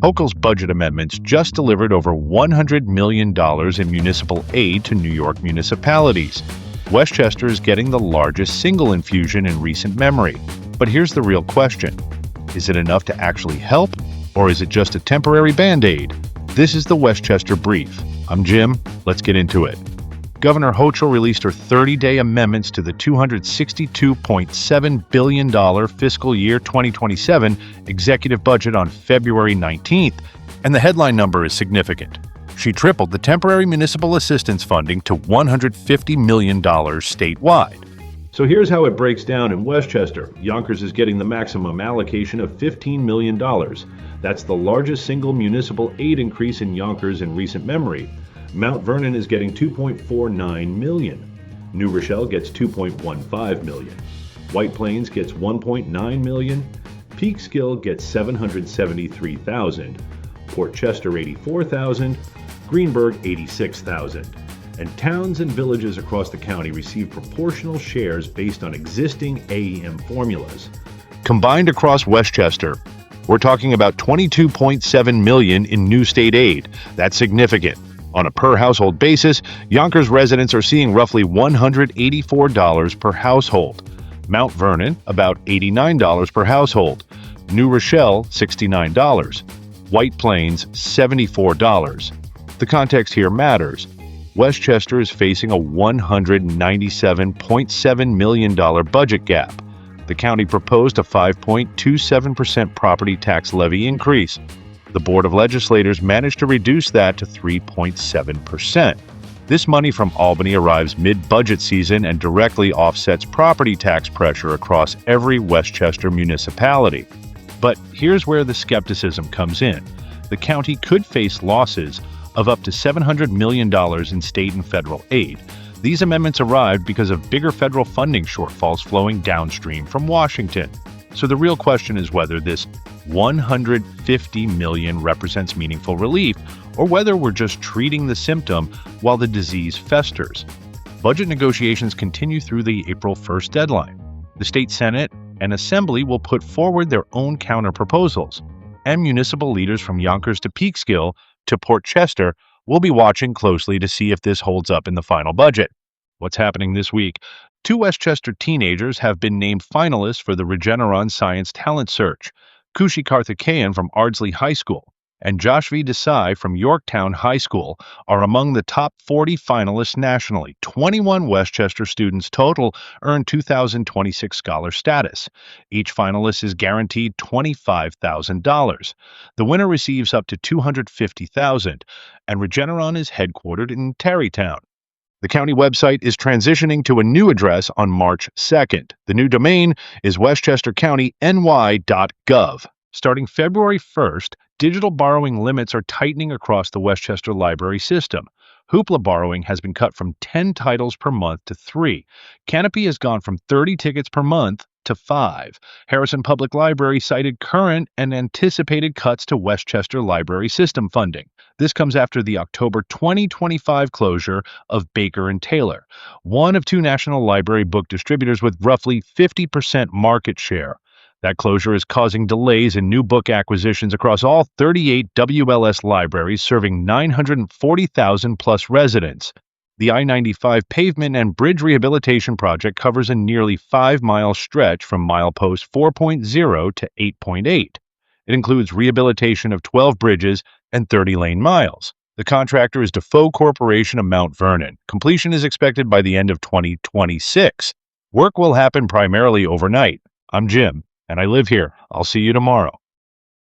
Hochul's budget amendments just delivered over $100 million in municipal aid to New York municipalities. Westchester is getting the largest single infusion in recent memory. But here's the real question. Is it enough to actually help, or is it just a temporary Band-Aid? This is the Westchester Brief. I'm Jim. Let's get into it. Governor Hochul released her 30-day amendments to the $262.7 billion fiscal year 2027 executive budget on February 19th, and the headline number is significant. She tripled the temporary municipal assistance funding to $150 million statewide. So here's how it breaks down in Westchester. Yonkers is getting the maximum allocation of $15 million. That's the largest single municipal aid increase in Yonkers in recent memory. Mount Vernon is getting $2.49 million. New Rochelle gets $2.15 million. White Plains gets $1.9 million. Peekskill gets $773,000. Port Chester $84,000. Greenburgh $86,000. And towns and villages across the county receive proportional shares based on existing AEM formulas. Combined across Westchester, we're talking about $22.7 million in new state aid. That's significant. On a per-household basis, Yonkers residents are seeing roughly $184 per household. Mount Vernon, about $89 per household. New Rochelle, $69. White Plains, $74. The context here matters. Westchester is facing a $197.7 million budget gap. The county proposed a 5.27% property tax levy increase. The Board of Legislators managed to reduce that to 3.7%. This money from Albany arrives mid-budget season and directly offsets property tax pressure across every Westchester municipality. But here's where the skepticism comes in. The county could face losses of up to $700 million in state and federal aid. These amendments arrived because of bigger federal funding shortfalls flowing downstream from Washington. So the real question is whether this $150 million represents meaningful relief, or whether we're just treating the symptom while the disease festers. Budget negotiations continue through the April 1st deadline. The state Senate and Assembly will put forward their own counter-proposals, and municipal leaders from Yonkers to Peekskill to Port Chester will be watching closely to see if this holds up in the final budget. What's happening this week? 2 Westchester teenagers have been named finalists for the Regeneron Science Talent Search. Kushi Karthikeyan from Ardsley High School and Joshvi Desai from Yorktown High School are among the top 40 finalists nationally. 21 Westchester students total earned 2026 scholar status. Each finalist is guaranteed $25,000. The winner receives up to $250,000, and Regeneron is headquartered in Tarrytown. The county website is transitioning to a new address on March 2nd. The new domain is westchestercountyny.gov. Starting February 1st, digital borrowing limits are tightening across the Westchester library system. Hoopla borrowing has been cut from 10 titles per month to 3. Canopy has gone from 30 tickets per month to 5. Harrison Public Library cited current and anticipated cuts to Westchester library system funding. This comes after the October 2025 closure of Baker and Taylor, one of 2 national library book distributors with roughly 50% market share. That closure is causing delays in new book acquisitions across all 38 WLS libraries serving 940,000 plus residents. The I-95 pavement and bridge rehabilitation project covers a nearly 5-mile stretch from milepost 4.0 to 8.8. It includes rehabilitation of 12 bridges and 30 lane miles. The contractor is Defoe Corporation of Mount Vernon. Completion is expected by the end of 2026. Work will happen primarily overnight. I'm Jim, and I live here. I'll see you tomorrow.